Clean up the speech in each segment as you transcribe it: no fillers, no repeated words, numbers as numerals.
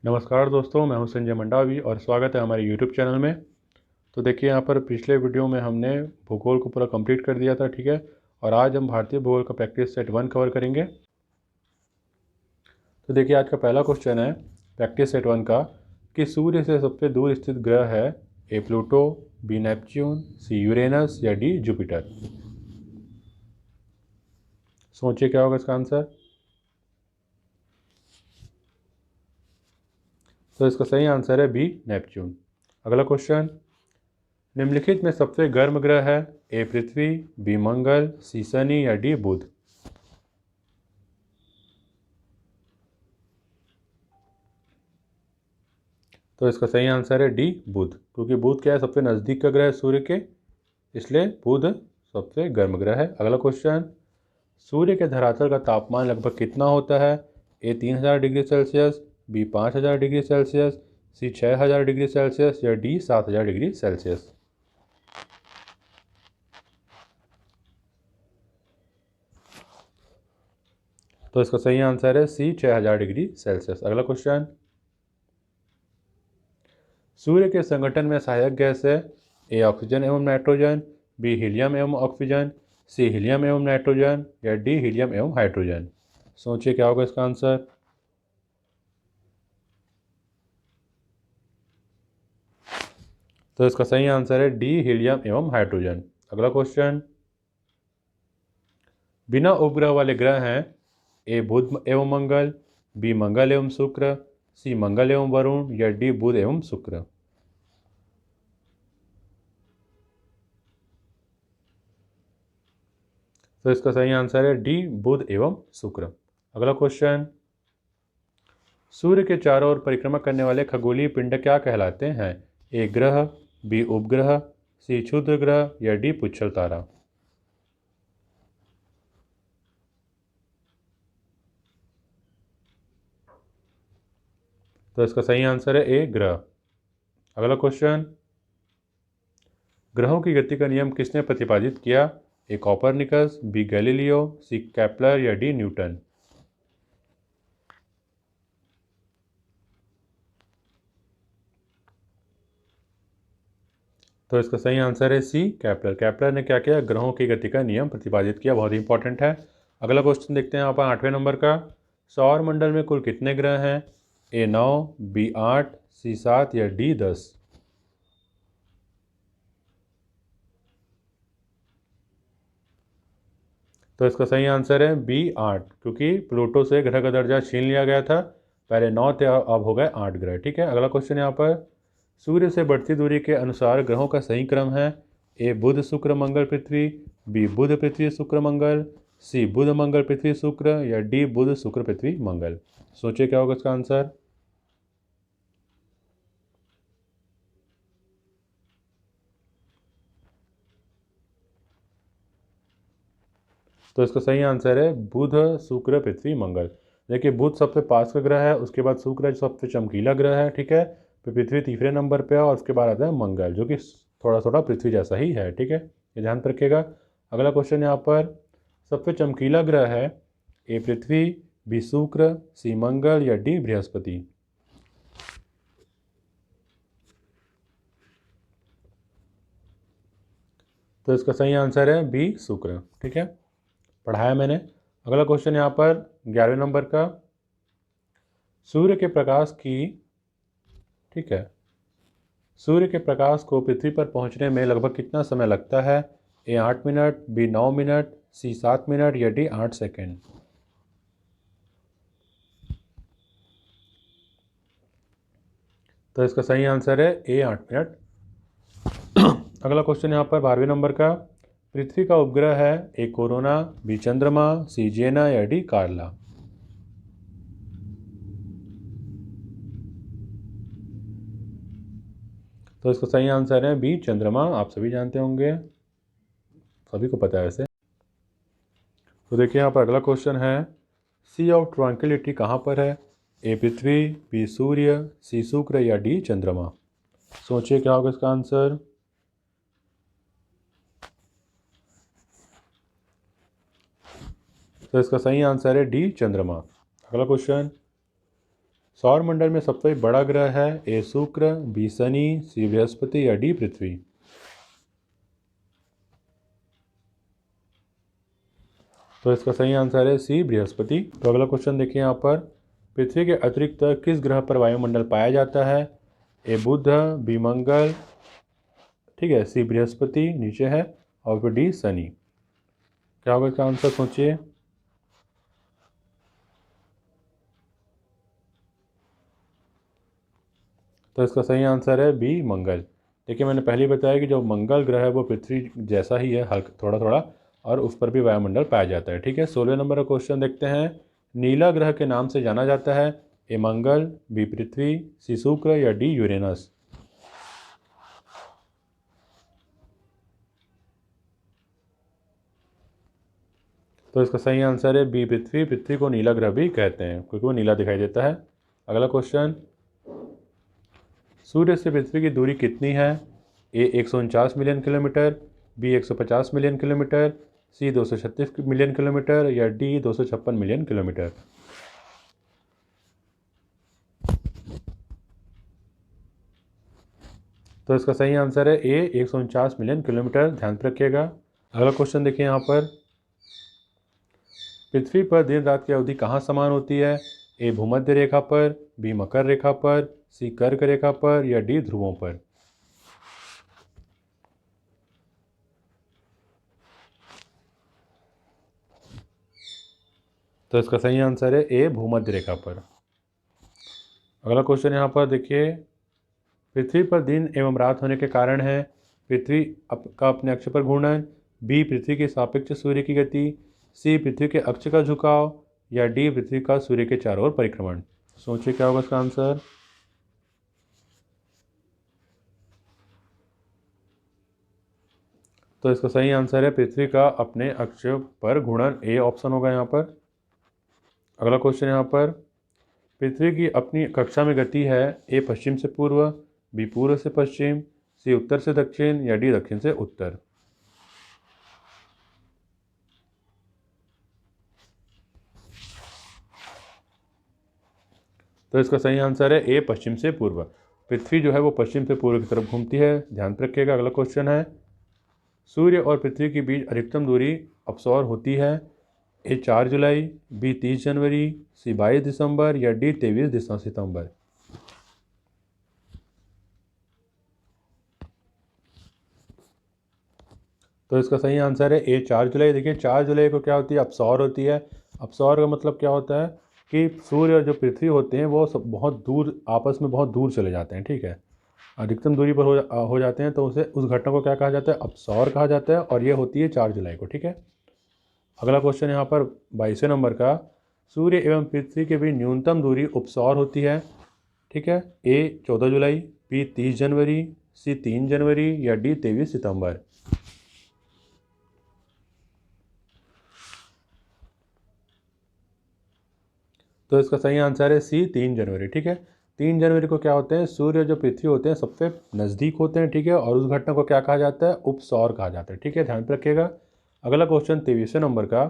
नमस्कार दोस्तों, मैं हूं संजय मंडावी और स्वागत है हमारे YouTube चैनल में। तो देखिए, यहाँ पर पिछले वीडियो में हमने भूगोल को पूरा कंप्लीट कर दिया था, ठीक है। और आज हम भारतीय भूगोल का प्रैक्टिस सेट 1 कवर करेंगे। तो देखिए, आज का पहला क्वेश्चन है प्रैक्टिस सेट 1 का कि सूर्य से सबसे दूर स्थित ग्रह है A Pluto, B Neptune, C Uranus या डी जुपिटर। सोचिए क्या होगा इसका आंसर। तो इसका सही आंसर है बी नेपच्यून। अगला क्वेश्चन, निम्नलिखित में सबसे गर्म ग्रह है ए पृथ्वी, बी मंगल, सी शनि या डी बुध। तो इसका सही आंसर है डी बुध, क्योंकि बुध क्या है, सबसे नज़दीक का ग्रह है सूर्य के, इसलिए बुध सबसे गर्म ग्रह है। अगला क्वेश्चन, सूर्य के धरातल का तापमान लगभग कितना होता है A 3000 degree Celsius, B 5000 degree Celsius, C 6000 degree Celsius या डी 7000 डिग्री सेल्सियस। तो इसका सही आंसर है सी 6000 डिग्री सेल्सियस। अगला क्वेश्चन, सूर्य के संगठन में सहायक गैस है ए ऑक्सीजन एवं नाइट्रोजन, बी हीलियम एवं ऑक्सीजन, सी हीलियम एवं नाइट्रोजन या डी हीलियम एवं हाइड्रोजन। सोचिए क्या होगा इसका आंसर। तो इसका सही आंसर है डी हीलियम एवं हाइड्रोजन। अगला क्वेश्चन, बिना उपग्रह वाले ग्रह हैं ए बुध एवं मंगल, बी मंगल एवं शुक्र, सी मंगल एवं वरुण या डी बुध एवं शुक्र। तो इसका सही आंसर है डी बुध एवं शुक्र। अगला क्वेश्चन, सूर्य के चारों ओर परिक्रमा करने वाले खगोलीय पिंड क्या कहलाते हैं ए ग्रह, बी उपग्रह, सी क्षुद्र ग्रह या डी पुच्छल तारा। तो इसका सही आंसर है ए ग्रह। अगला क्वेश्चन, ग्रहों की गति का नियम किसने प्रतिपादित किया ए कॉपरनिकस, बी गैलीलियो, सी केपलर या डी न्यूटन। तो इसका सही आंसर है सी केपलर। केपलर ने क्या किया, ग्रहों की गति का नियम प्रतिपादित किया, बहुत ही इंपॉर्टेंट है। अगला क्वेश्चन देखते हैं यहाँ पर 8वें नंबर का, सौर मंडल में कुल कितने ग्रह हैं ए 9, बी 8, सी 7 या डी 10। तो इसका सही आंसर है बी 8, क्योंकि प्लूटो से ग्रह का दर्जा छीन लिया गया था। पहले 9 थे, अब हो गए 8 ग्रह, ठीक है। अगला क्वेश्चन यहाँ पर, सूर्य से बढ़ती दूरी के अनुसार ग्रहों का सही क्रम है ए बुध शुक्र मंगल पृथ्वी, बी बुध पृथ्वी शुक्र मंगल, सी बुध मंगल पृथ्वी शुक्र या डी बुध शुक्र पृथ्वी मंगल। सोचिए क्या होगा इसका आंसर। तो इसका सही आंसर है बुध शुक्र पृथ्वी मंगल। देखिए, बुध सबसे पास का ग्रह है, उसके बाद शुक्र है जो सबसे चमकीला ग्रह है, ठीक है। फिर पृथ्वी तीसरे नंबर पे है और उसके बाद आता है मंगल, जो कि थोड़ा थोड़ा पृथ्वी जैसा ही है, ठीक है। ये ध्यान रखिएगा। अगला क्वेश्चन यहाँ पर, सबसे चमकीला ग्रह है ए पृथ्वी, बी शुक्र, सी मंगल या डी बृहस्पति। तो इसका सही आंसर है बी शुक्र, ठीक है, पढ़ाया मैंने। अगला क्वेश्चन यहाँ पर 11वें नंबर का, सूर्य के प्रकाश की, ठीक है, सूर्य के प्रकाश को पृथ्वी पर पहुंचने में लगभग कितना समय लगता है ए 8 मिनट, बी 9 मिनट, सी 7 मिनट या डी 8 सेकेंड। तो इसका सही आंसर है ए 8 मिनट। अगला क्वेश्चन यहाँ पर 12वें नंबर का, पृथ्वी का उपग्रह है ए कोरोना, बी चंद्रमा, सी जेना या डी कार्ला। तो इसका सही आंसर है बी चंद्रमा। आप सभी जानते होंगे, सभी को पता है वैसे। तो देखिए यहाँ पर अगला क्वेश्चन है, सी ऑफ ट्रैंक्विलिटी कहाँ पर है ए पृथ्वी, बी सूर्य, सी शुक्र या डी चंद्रमा। सोचिए क्या होगा इसका आंसर। तो इसका सही आंसर है डी चंद्रमा। अगला क्वेश्चन, सौर मंडल में सबसे बड़ा ग्रह है ए शुक्र, बी शनि, सी बृहस्पति या डी पृथ्वी। तो इसका सही आंसर है सी बृहस्पति। तो अगला क्वेश्चन देखिए यहाँ पर, पृथ्वी के अतिरिक्त किस ग्रह पर वायुमंडल पाया जाता है? ए बुध, बी मंगल, ठीक है, सी बृहस्पति नीचे है, और फिर डी शनि। क्या होगा इसका आंसर, सोचिए। तो इसका सही आंसर है बी मंगल। देखिए मैंने पहले ही बताया कि जो मंगल ग्रह है वो पृथ्वी जैसा ही है, हल्का थोड़ा थोड़ा, और उस पर भी वायुमंडल पाया जाता है। ठीक है, 16 नंबर का क्वेश्चन देखते हैं। नीला ग्रह के नाम से जाना जाता है? ए मंगल, बी पृथ्वी, सी शुक्र या डी यूरेनस। तो इसका सही आंसर है बी पृथ्वी। पृथ्वी को नीला ग्रह भी कहते हैं क्योंकि वो नीला दिखाई देता है। अगला क्वेश्चन, सूर्य से पृथ्वी की दूरी कितनी है? A 149 million kilometre, B 150 million kilometre, C 236 million kilometre या डी 256 मिलियन किलोमीटर। तो इसका सही आंसर है ए 149 मिलियन किलोमीटर, ध्यान रखिएगा। अगला क्वेश्चन देखिए यहाँ पर, पृथ्वी पर दिन रात की अवधि कहाँ समान होती है? ए भूमध्य रेखा पर, बी मकर रेखा पर, सी कर्क रेखा पर या डी ध्रुवों पर। तो इसका सही आंसर है ए भूमध्य रेखा पर। अगला क्वेश्चन यहाँ पर देखिए, पृथ्वी पर दिन एवं रात होने के कारण है? पृथ्वी का अपने अक्ष पर घूर्णन, बी पृथ्वी के सापेक्ष सूर्य की गति, सी पृथ्वी के अक्ष का झुकाव या डी पृथ्वी का सूर्य के चारों ओर परिक्रमण। सोचिए क्या होगा इसका आंसर। तो इसका सही आंसर है पृथ्वी का अपने अक्ष पर घूर्णन, ए ऑप्शन होगा यहाँ पर। अगला क्वेश्चन यहाँ पर, पृथ्वी की अपनी कक्षा में गति है? ए पश्चिम से पूर्व, बी पूर्व से पश्चिम, सी उत्तर से दक्षिण या डी दक्षिण से उत्तर। तो इसका सही आंसर है ए पश्चिम से पूर्व। पृथ्वी जो है वो पश्चिम से पूर्व की तरफ घूमती है, ध्यान रखिएगा। अगला क्वेश्चन है, सूर्य और पृथ्वी के बीच अधिकतम दूरी अपसौर होती है? ए 4 जुलाई, बी 30 जनवरी, सी 22 दिसंबर या डी 23 सितंबर। तो इसका सही आंसर है ए 4 जुलाई। देखिए 4 जुलाई को क्या होती है, अपसौर होती है। अपसौर का मतलब क्या होता है कि सूर्य और जो पृथ्वी होते हैं वो सब बहुत दूर, आपस में बहुत दूर चले जाते हैं। ठीक है, अधिकतम दूरी पर हो जाते हैं, तो उसे उस घटना को क्या कहा जाता है, अपसौर कहा जाता है, और ये होती है 4 जुलाई को। ठीक है, अगला क्वेश्चन यहाँ पर 22वें नंबर का, सूर्य एवं पृथ्वी के बीच न्यूनतम दूरी उपसौर होती है? ठीक है, ए 14 जुलाई, बी 30 जनवरी, सी 3 जनवरी या डी 23 सितंबर। तो इसका सही आंसर है सी 3 जनवरी। ठीक है, 3 जनवरी को क्या होते हैं, सूर्य जो पृथ्वी होते हैं सबसे नज़दीक होते हैं। ठीक है, और उस घटना को क्या कहा जाता है, उपसौर कहा जाता है। ठीक है, ध्यान रखिएगा। अगला क्वेश्चन 23वें नंबर का,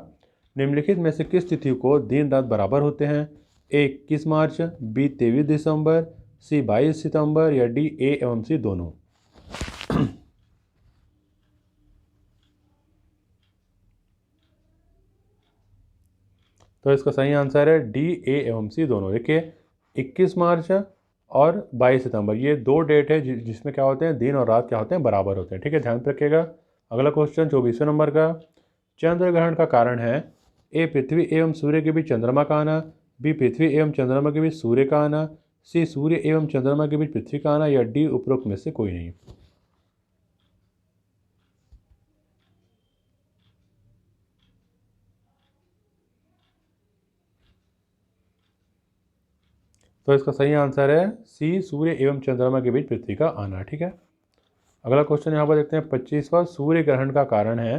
निम्नलिखित में से किस तिथि को दिन रात बराबर होते हैं? ए 21 मार्च, बी 23 दिसंबर, सी 22 सितंबर या डी ए एवं सी दोनों। तो इसका सही आंसर है डी ए एवं सी दोनों। देखिए 21 मार्च और 22 सितंबर ये दो डेट है जिसमें क्या होते हैं, दिन और रात क्या होते हैं, बराबर होते हैं। ठीक है, ध्यान रखिएगा। अगला क्वेश्चन 24वें नंबर का, चंद्र ग्रहण का कारण है? ए पृथ्वी एवं सूर्य के बीच चंद्रमा का आना, बी पृथ्वी एवं चंद्रमा के बीच सूर्य का आना, सी सूर्य एवं चंद्रमा के बीच पृथ्वी का आना या डी उपरोक्त में से कोई नहीं। तो इसका सही आंसर है सी सूर्य एवं चंद्रमा के बीच पृथ्वी का आना। ठीक है, अगला क्वेश्चन यहाँ पर देखते हैं 25वां, सूर्य ग्रहण का कारण है?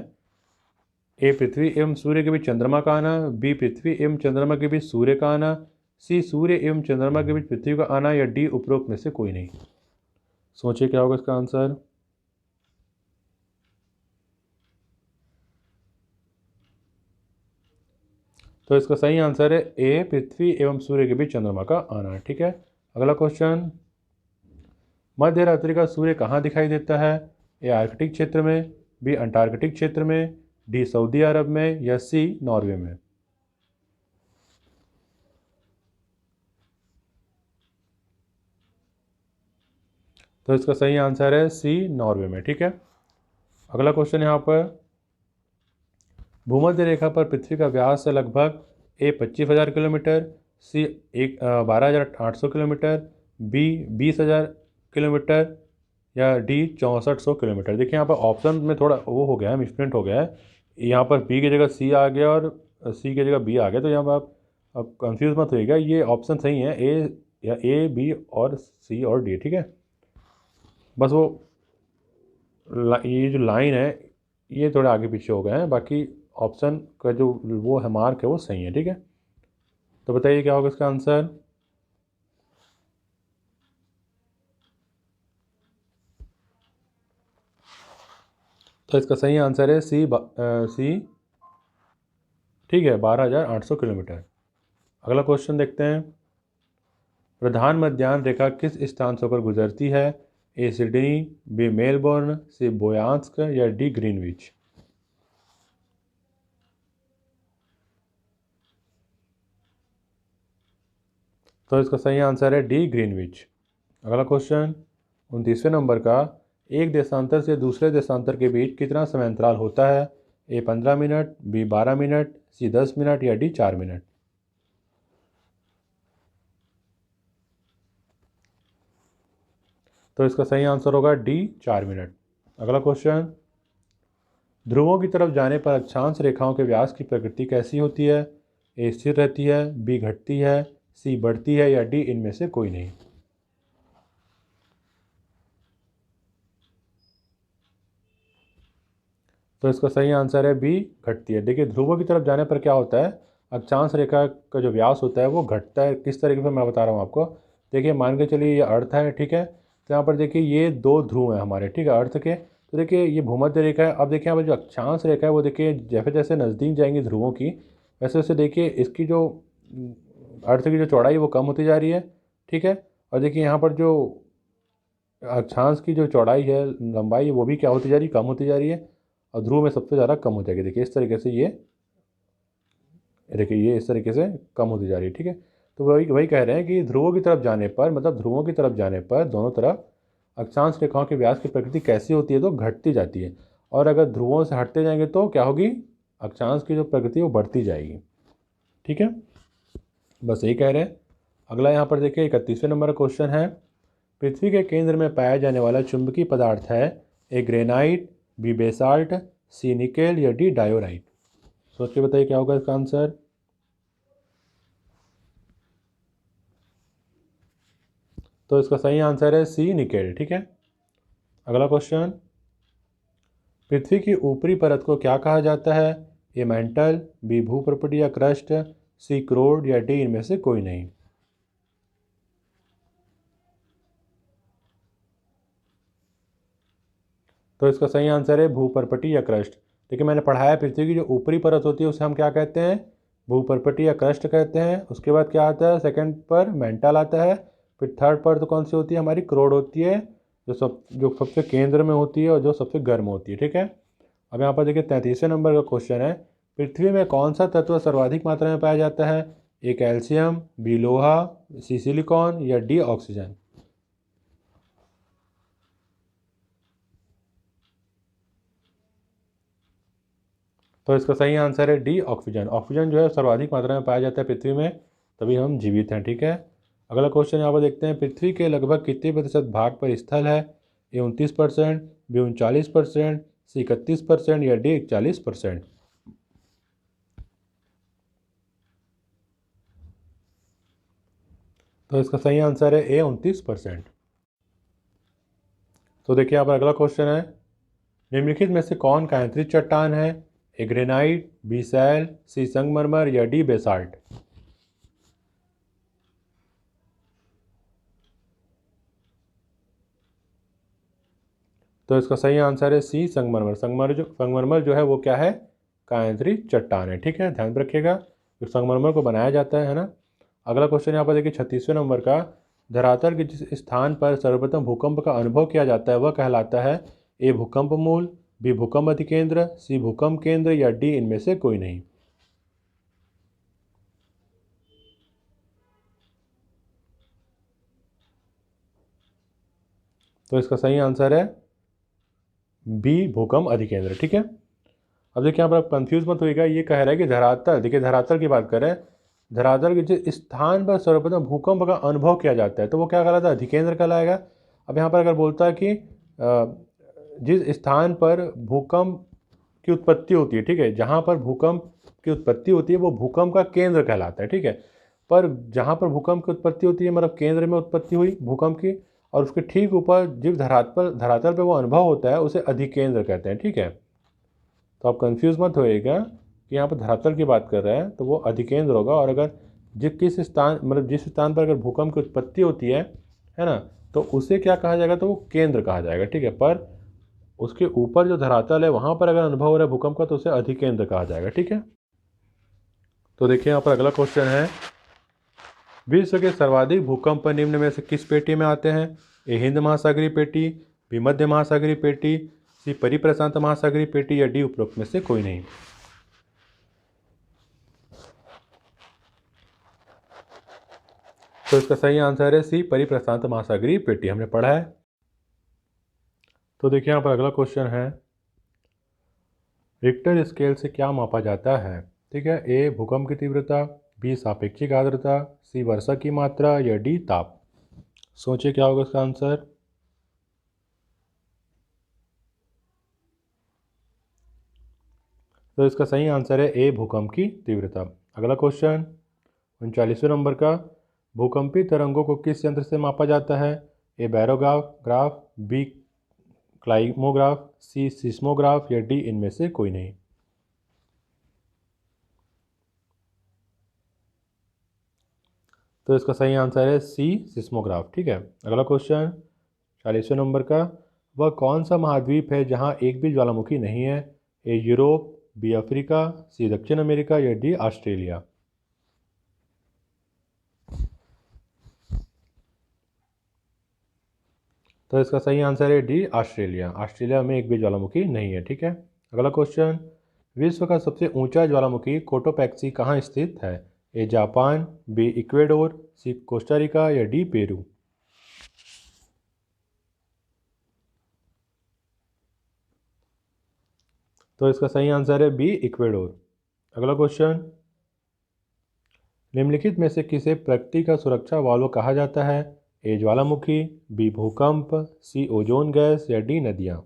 ए पृथ्वी एवं सूर्य के बीच चंद्रमा का आना, बी पृथ्वी एवं चंद्रमा के बीच सूर्य का आना, सी सूर्य एवं चंद्रमा के बीच पृथ्वी का आना या डी उपरोक्त में से कोई नहीं। सोचिए क्या होगा इसका आंसर। तो इसका सही आंसर है ए, पृथ्वी एवं सूर्य के बीच चंद्रमा का आना। ठीक है, अगला क्वेश्चन, मध्य रात्रि का सूर्य कहाँ दिखाई देता है? ए आर्कटिक क्षेत्र में, बी अंटार्कटिक क्षेत्र में, डी सऊदी अरब में या सी नॉर्वे में? तो इसका सही आंसर है सी नॉर्वे में। ठीक है, अगला क्वेश्चन यहाँ पर, भूमध्य रेखा पर पृथ्वी का व्यास है लगभग ए 25,000 किलोमीटर, सी 12,800 किलोमीटर, बी 20,000 किलोमीटर या डी 6400 किलोमीटर। देखिए यहाँ पर ऑप्शन में थोड़ा वो हो गया है, मिसप्रिंट हो गया है। यहाँ पर बी की जगह सी आ गया और सी की जगह बी आ गया, तो यहाँ पर आप अब कंफ्यूज मत होइएगा, ये ऑप्शन सही है, ए बी और सी और डी। ठीक है, बस वो ये जो लाइन है ये थोड़े आगे पीछे हो गए हैं, बाकी ऑप्शन का जो वो है मार्क है वो सही है। ठीक है, तो बताइए क्या होगा इसका आंसर? तो इसका सही आंसर है सी। ठीक है, 12,800 किलोमीटर। अगला क्वेश्चन देखते हैं, प्रधान मध्याह्न रेखा किस स्थान से होकर गुजरती है? ए सिडनी, बी मेलबोर्न, सी बोयांस्क या डी ग्रीनविच? तो इसका सही आंसर है डी ग्रीनविच। अगला क्वेश्चन 29वें नंबर का, एक देशांतर से दूसरे देशांतर के बीच कितना समय अंतराल होता है? ए 15 मिनट, बी 12 मिनट, सी 10 मिनट या डी 4 मिनट? तो इसका सही आंसर होगा डी 4 मिनट। अगला क्वेश्चन, ध्रुवों की तरफ जाने पर अक्षांश रेखाओं के व्यास की प्रकृति कैसी होती है? ए स्थिर रहती है, बी घटती है, सी बढ़ती है या डी इनमें से कोई नहीं? तो इसका सही आंसर है बी घटती है। देखिए ध्रुवों की तरफ जाने पर क्या होता है, अक्षांश रेखा का जो व्यास होता है वो घटता है। किस तरीके से मैं बता रहा हूँ आपको, देखिए मान के चलिए ये अर्थ है, ठीक है, तो यहाँ पर देखिए ये दो ध्रुव हैं हमारे, ठीक है, अर्थ के। तो देखिए ये भूमध्य रेखा है। अब देखिए यहाँ पर जो अक्षांश रेखा है वो देखिए जैसे जैसे नज़दीक जाएंगी ध्रुवों की, वैसे वैसे देखिए इसकी जो अर्थ की जो चौड़ाई है वो कम होती जा रही है। ठीक है, और देखिए यहाँ पर जो अक्षांश की जो चौड़ाई है, लंबाई है, वो भी क्या होती जा रही है, कम होती जा रही है, और ध्रुव में सबसे ज़्यादा कम हो जाएगी। देखिए इस तरीके से ये, देखिए ये इस तरीके से कम होती जा रही है। ठीक है, तो वही वही कह रहे हैं कि ध्रुवों की तरफ जाने पर, मतलब ध्रुवों की तरफ जाने पर दोनों तरफ अक्षांश रेखाओं के व्यास की प्रकृति कैसी होती है, तो घटती जाती है, और अगर ध्रुवों से हटते जाएंगे तो क्या होगी, अक्षांश की जो प्रकृति वो बढ़ती जाएगी। ठीक है, बस यही कह रहे हैं। अगला यहाँ पर देखिए 31वें नंबर का क्वेश्चन है, पृथ्वी के केंद्र में पाया जाने वाला चुंबकीय पदार्थ है? ए ग्रेनाइट, बी बेसाल्ट, सी निकेल या डी डायोराइट? सोच के बताइए क्या होगा इसका आंसर? तो इसका सही आंसर है सी निकेल। ठीक है, अगला क्वेश्चन, पृथ्वी की ऊपरी परत को क्या कहा जाता है? ए मेंटल, बी भूपर्पट या क्रस्ट, सी क्रोड या डी इनमें से कोई नहीं? तो इसका सही आंसर है भूपर्पटी या क्रस्ट। देखिए मैंने पढ़ाया, पृथ्वी की जो ऊपरी परत होती है उसे हम क्या कहते हैं, भूपर्पटी या क्रस्ट कहते हैं। उसके बाद क्या आता है, सेकंड पर मेंटल आता है, फिर थर्ड पर तो कौन सी होती है, हमारी क्रोड होती है, जो सबसे केंद्र में होती है और जो सबसे गर्म होती है। ठीक है, अब यहाँ पर देखिए 33वें नंबर का क्वेश्चन है, पृथ्वी में कौन सा तत्व सर्वाधिक मात्रा में पाया जाता है? ए कैल्शियम, बी लोहा, सी सिलिकॉन या डी ऑक्सीजन? तो इसका सही आंसर है डी ऑक्सीजन। ऑक्सीजन जो है सर्वाधिक मात्रा में पाया जाता है पृथ्वी में, तभी हम जीवित हैं। ठीक है, अगला क्वेश्चन यहाँ पर देखते हैं, पृथ्वी के लगभग कितने प्रतिशत भाग पर स्थल है? ए 29%, बी 39%, सी 31% या डी 41%? तो इसका सही आंसर है ए 29%। तो देखिए यहाँ पर अगला क्वेश्चन है, निम्नलिखित में से कौन कायांतरित चट्टान है? ए ग्रेनाइट, बी सैल, सी संगमरमर या डी बेसाल्ट? तो इसका सही आंसर है सी संगमरमर। संगमरमर जो है वो क्या है, कायांतरित चट्टान है। ठीक है, ध्यान रखिएगा। संगमरमर को बनाया जाता है ना। अगला क्वेश्चन यहाँ पर देखिए 36वें नंबर का, धरातल के जिस स्थान पर सर्वप्रथम भूकंप का अनुभव किया जाता है वह कहलाता है ए भूकंप मूल, बी भूकंप अधिकेंद्र, सी भूकंप केंद्र या डी इनमें से कोई नहीं। तो इसका सही आंसर है बी भूकंप अधिकेंद्र। ठीक है, अब देखिए यहाँ पर आप कंफ्यूज मत होइएगा, ये कह रहा है कि धरातल, देखिए धरातल की बात करें, धरातल के जिस स्थान पर सर्वप्रथम भूकंप का अनुभव किया जाता है तो वो क्या कहलाता है, अधिकेंद्र कहलाएगा। अब यहाँ पर अगर बोलता है कि जिस स्थान पर भूकंप की उत्पत्ति होती है, ठीक है, जहाँ पर भूकंप की उत्पत्ति होती है वो भूकंप का केंद्र कहलाता है। ठीक है, पर जहाँ पर भूकंप की उत्पत्ति होती है मतलब केंद्र में उत्पत्ति हुई भूकंप की, और उसके ठीक ऊपर जिस धरातल पर वो अनुभव होता है उसे अधिकेंद्र कहते हैं। ठीक है, तो आप कंफ्यूज मत होइएगा कि यहाँ पर धरातल की बात कर रहे हैं तो वो अधिकेंद्र होगा, और अगर किस स्थान मतलब जिस स्थान पर अगर भूकंप की उत्पत्ति होती है ना, तो उसे क्या कहा जाएगा, तो वो केंद्र कहा जाएगा। ठीक है, पर उसके ऊपर जो धरातल है वहाँ पर अगर अनुभव हो रहा है भूकंप का तो उसे अधिकेंद्र कहा जाएगा। ठीक है, तो देखिए यहाँ पर अगला क्वेश्चन है, विश्व के सर्वाधिक भूकंप निम्न में से किस पेटी में आते हैं, ए हिंद महासागरीय पेटी, बी मध्य महासागरीय पेटी, सी परिप्रशांत महासागरीय पेटी या डी उपरोक्त में से कोई नहीं। तो इसका सही आंसर है सी परिप्रशांत महासागरीय पेटी, हमने पढ़ा है। तो देखिए यहाँ पर अगला क्वेश्चन है, रिक्टर स्केल से क्या मापा जाता है। ठीक है, ए भूकंप की तीव्रता, बी सापेक्षिक आर्द्रता, सी वर्षा की मात्रा या डी ताप। सोचिए क्या होगा इसका आंसर। तो इसका सही आंसर है ए भूकंप की तीव्रता। अगला क्वेश्चन 39वें नंबर का, भूकंपी तरंगों को किस यंत्र से मापा जाता है, ए बैरोग्राफ, बी क्लाइमोग्राफ, सी सिस्मोग्राफ या डी इनमें से कोई नहीं। तो इसका सही आंसर है सी सिस्मोग्राफ। ठीक है, अगला क्वेश्चन 40वें नंबर का, वह कौन सा महाद्वीप है जहां एक भी ज्वालामुखी नहीं है, ए यूरोप, बी अफ्रीका, सी दक्षिण अमेरिका या डी ऑस्ट्रेलिया। तो इसका सही आंसर है डी ऑस्ट्रेलिया। ऑस्ट्रेलिया में एक भी ज्वालामुखी नहीं है। ठीक है, अगला क्वेश्चन, विश्व का सबसे ऊंचा ज्वालामुखी कोटोपैक्सी कहाँ स्थित है, A Japan, B Ecuador, C Costa Rica या डी पेरू। तो इसका सही आंसर है बी इक्वेडोर। अगला क्वेश्चन, निम्नलिखित में से किसे प्रकृति का सुरक्षा वाल्व कहा जाता है, ए ज्वालामुखी, बी भूकंप, सी ओजोन गैस या डी नदियाँ।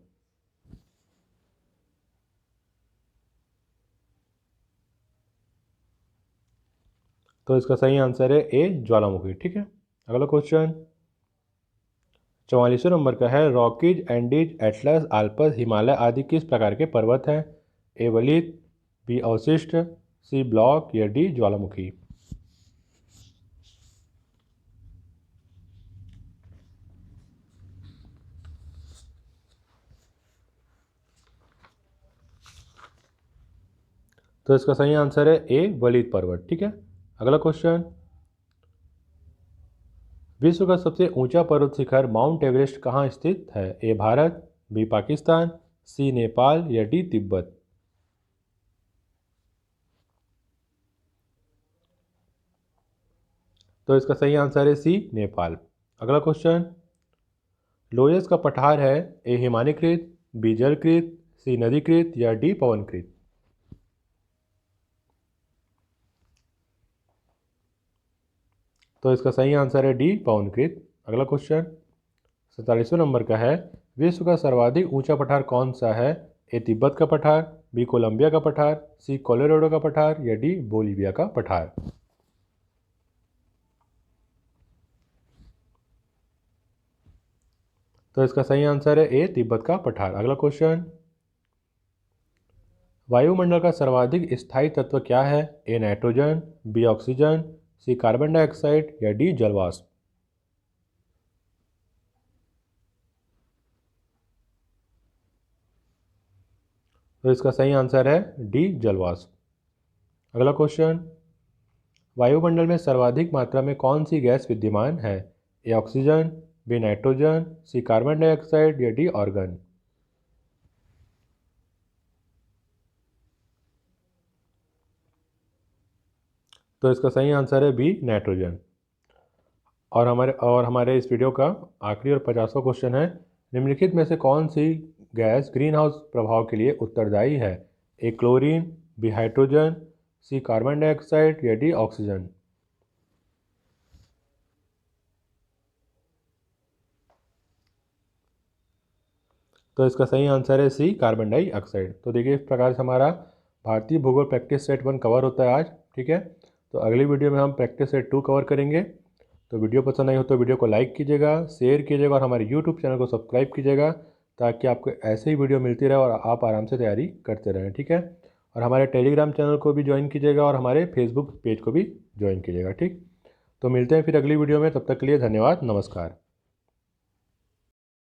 तो इसका सही आंसर है ए ज्वालामुखी। ठीक है, अगला क्वेश्चन 44वें नंबर का है, Rockies, Andes, Atlas, Alps, Himalaya आदि किस प्रकार के पर्वत हैं, ए वलित, बी अवशिष्ट, सी ब्लॉक या डी ज्वालामुखी। तो इसका सही आंसर है ए वलित पर्वत। ठीक है, अगला क्वेश्चन, विश्व का सबसे ऊंचा पर्वत शिखर माउंट एवरेस्ट कहाँ स्थित है, ए भारत, बी पाकिस्तान, सी नेपाल या डी तिब्बत। तो इसका सही आंसर है सी नेपाल। अगला क्वेश्चन, लोयस का पठार है, ए हिमानीकृत, बी जलकृत, सी नदीकृत या डी पवनकृत। तो इसका सही आंसर है डी पवनकृत। अगला क्वेश्चन 47वें नंबर का है, विश्व का सर्वाधिक ऊंचा पठार कौन सा है, ए तिब्बत का पठार, बी कोलंबिया का पठार, सी कोलोराडो का पठार या डी बोलीविया का पठार। तो इसका सही आंसर है ए तिब्बत का पठार। अगला क्वेश्चन, वायुमंडल का सर्वाधिक स्थायी तत्व क्या है, A nitrogen, B oxygen, C carbon dioxide या डी जलवाष्प। तो इसका सही आंसर है डी जलवाष्प। अगला क्वेश्चन, वायुमंडल में सर्वाधिक मात्रा में कौन सी गैस विद्यमान है? A oxygen, B nitrogen, C carbon dioxide या डी ऑर्गन। तो इसका सही आंसर है बी नाइट्रोजन। और हमारे इस वीडियो का आखिरी और 50वां क्वेश्चन है, निम्नलिखित में से कौन सी गैस ग्रीन हाउस प्रभाव के लिए उत्तरदायी है? ए क्लोरीन, बी हाइड्रोजन, सी कार्बन डाइऑक्साइड या डी ऑक्सीजन। तो इसका सही आंसर है सी कार्बन डाइऑक्साइड। तो देखिए इस प्रकार से हमारा भारतीय भूगोल प्रैक्टिस सेट 1 कवर होता है आज। ठीक है, तो अगली वीडियो में हम प्रैक्टिस सेट 2 कवर करेंगे। तो वीडियो पसंद आई हो तो वीडियो को लाइक कीजिएगा, शेयर कीजिएगा और हमारे यूट्यूब चैनल को सब्सक्राइब कीजिएगा, ताकि आपको ऐसे ही वीडियो मिलती रहे और आप आराम से तैयारी करते रहें। ठीक है, और हमारे टेलीग्राम चैनल को भी ज्वाइन कीजिएगा और हमारे फेसबुक पेज को भी ज्वाइन कीजिएगा। ठीक, तो मिलते हैं फिर अगली वीडियो में, तब तक के लिए धन्यवाद, नमस्कार।